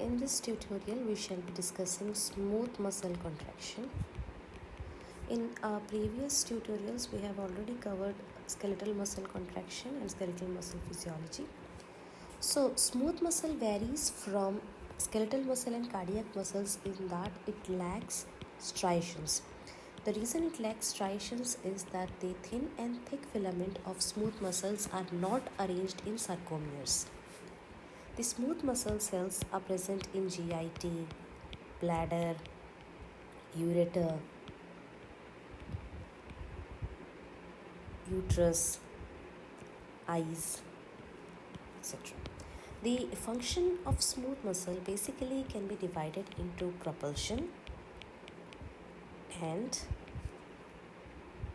In this tutorial, we shall be discussing smooth muscle contraction. In our previous tutorials, we have already covered skeletal muscle contraction and skeletal muscle physiology. So, smooth muscle varies from skeletal muscle and cardiac muscles in that it lacks striations. The reason it lacks striations is that the thin and thick filament of smooth muscles are not arranged in sarcomeres. The smooth muscle cells are present in GIT, bladder, ureter, uterus, eyes, etc. The function of smooth muscle basically can be divided into propulsion and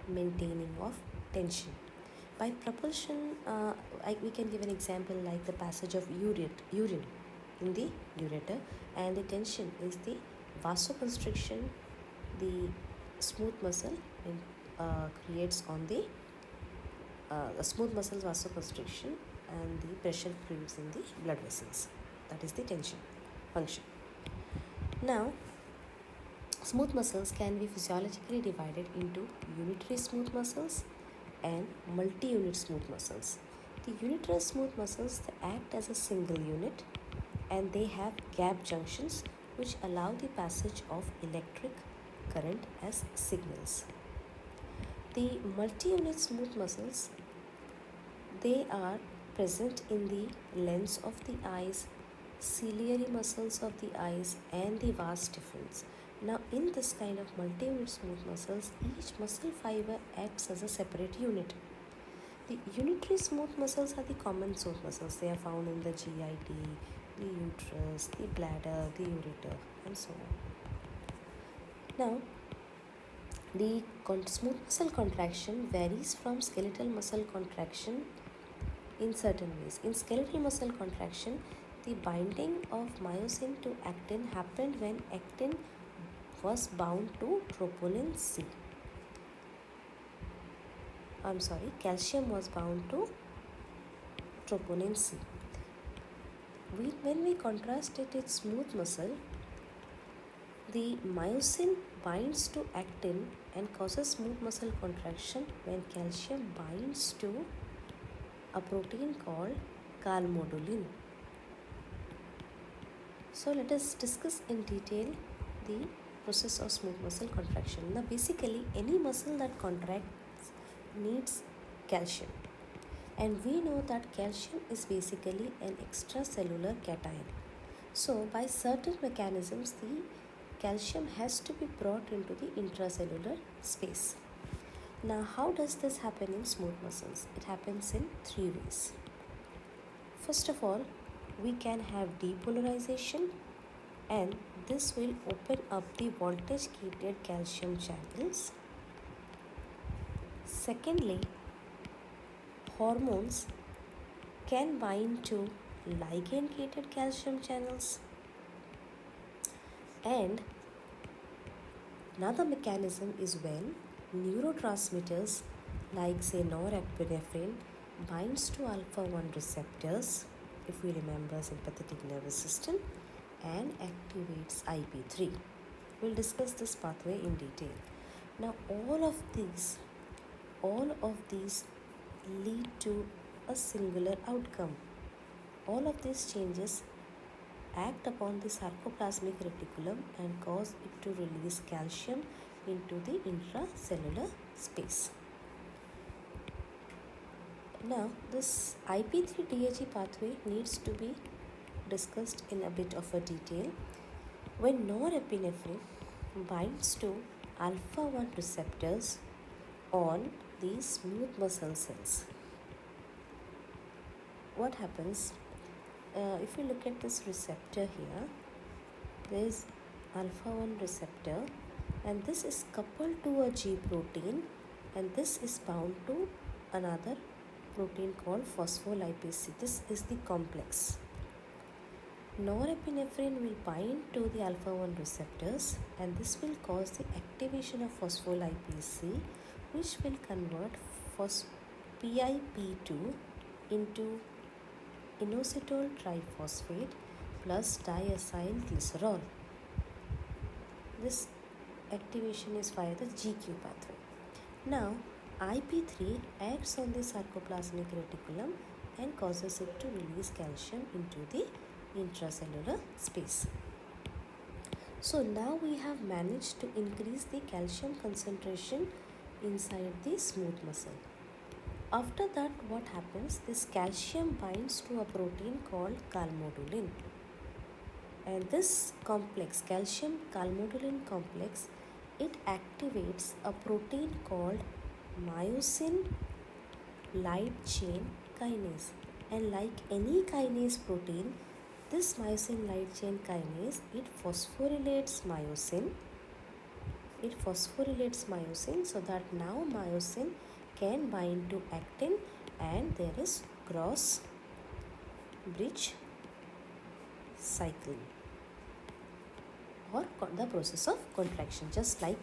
maintaining of tension. By propulsion, we can give an example like the passage of urine in the ureter, and the tension is the vasoconstriction the smooth muscle creates on the smooth muscle vasoconstriction, and the pressure creates in the blood vessels. That is the tension function. Now, smooth muscles can be physiologically divided into unitary smooth muscles and multi-unit smooth muscles. The unitary smooth muscles, they act as a single unit, and they have gap junctions which allow the passage of electric current as signals. The multi-unit smooth muscles, they are present in the lens of the eyes, ciliary muscles of the eyes, and the vas deferens. Now, in this kind of multi-unit smooth muscles, each muscle fiber acts as a separate unit. The unitary smooth muscles are the common smooth muscles. They are found in the GIT, the uterus, the bladder, the ureter, and so on. Now, the smooth muscle contraction varies from skeletal muscle contraction in certain ways. In skeletal muscle contraction, the binding of myosin to actin happened when actin was bound to troponin C. Calcium was bound to troponin C. When we contrast it with smooth muscle, the myosin binds to actin and causes smooth muscle contraction when calcium binds to a protein called calmodulin. So let us discuss in detail the process of smooth muscle contraction. Now, basically, any muscle that contracts needs calcium, and we know that calcium is basically an extracellular cation. So, by certain mechanisms, the calcium has to be brought into the intracellular space. Now, how does this happen in smooth muscles? It happens in three ways. First of all, we can have depolarization, and this will open up the voltage gated calcium channels. Secondly, hormones can bind to ligand gated calcium channels, and another mechanism is when neurotransmitters like say norepinephrine binds to alpha-1 receptors, if we remember sympathetic nervous system, and activates IP3. We'll discuss this pathway in detail. Now, all of these lead to a singular outcome. All of these changes act upon the sarcoplasmic reticulum and cause it to release calcium into the intracellular space. Now, this IP3-DHE pathway needs to be discussed in a bit of a detail. When norepinephrine binds to alpha-1 receptors on the smooth muscle cells, what happens? If you look at this receptor here, there is alpha-1 receptor, and this is coupled to a G protein, and this is bound to another protein called phospholipase C. This is the complex. Norepinephrine will bind to the alpha-1 receptors, and this will cause the activation of phospholipase C, which will convert PIP2 into inositol triphosphate, plus diacylglycerol. This activation is via the GQ pathway. Now, IP3 acts on the sarcoplasmic reticulum and causes it to release calcium into the intracellular space. So now we have managed to increase the calcium concentration inside the smooth muscle. After that, what happens? This calcium binds to a protein called calmodulin. And this complex, calcium calmodulin complex, it activates a protein called myosin light chain kinase. And like any kinase protein, this myosin light chain kinase, it phosphorylates myosin. So that now myosin can bind to actin and there is cross bridge cycling or the process of contraction, just like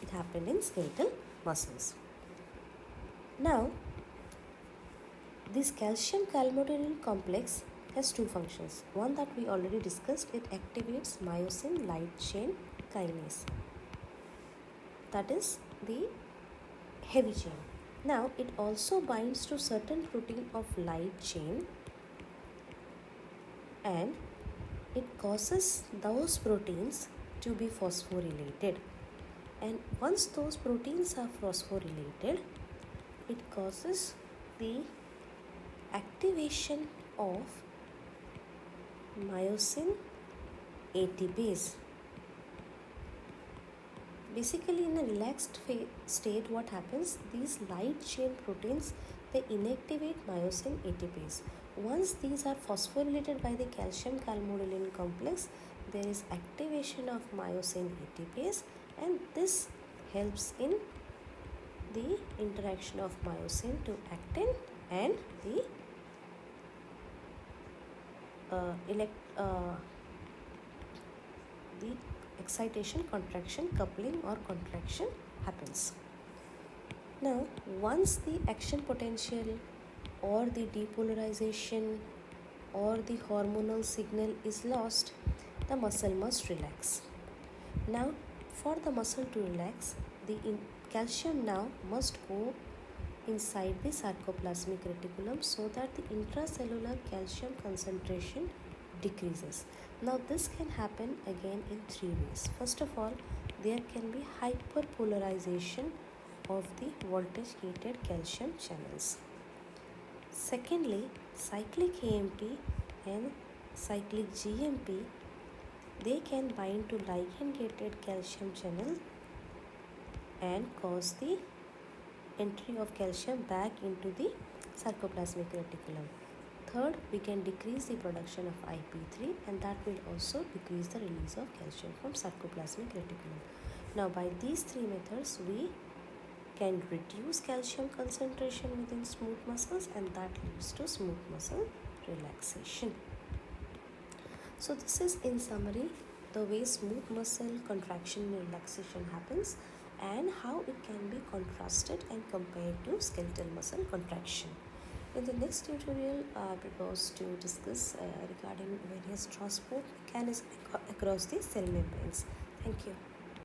it happened in skeletal muscles. Now, this calcium calmodulin complex has two functions. One that we already discussed, it activates myosin light chain kinase. That is the heavy chain. Now, it also binds to certain protein of light chain and it causes those proteins to be phosphorylated. And once those proteins are phosphorylated, it causes the activation of myosin ATPase. Basically, in a relaxed state, what happens? These light chain proteins, they inactivate myosin ATPase. Once these are phosphorylated by the calcium calmodulin complex, there is activation of myosin ATPase, and this helps in the interaction of myosin to actin and the excitation, contraction, coupling or contraction happens. Now, once the action potential or the depolarization or the hormonal signal is lost, the muscle must relax. Now, for the muscle to relax, the calcium now must go inside the sarcoplasmic reticulum so that the intracellular calcium concentration decreases. Now, this can happen again in three ways. First of all, there can be hyperpolarization of the voltage gated calcium channels. Secondly, cyclic AMP and cyclic GMP, they can bind to ligand gated calcium channel and cause the entry of calcium back into the sarcoplasmic reticulum. Third, we can decrease the production of IP3 and that will also decrease the release of calcium from sarcoplasmic reticulum. Now, by these three methods, we can reduce calcium concentration within smooth muscles and that leads to smooth muscle relaxation. So this is in summary the way smooth muscle contraction and relaxation happens and how it can be contrasted and compared to skeletal muscle contraction. In the next tutorial, I propose to discuss regarding various transport mechanisms across the cell membranes. Thank you.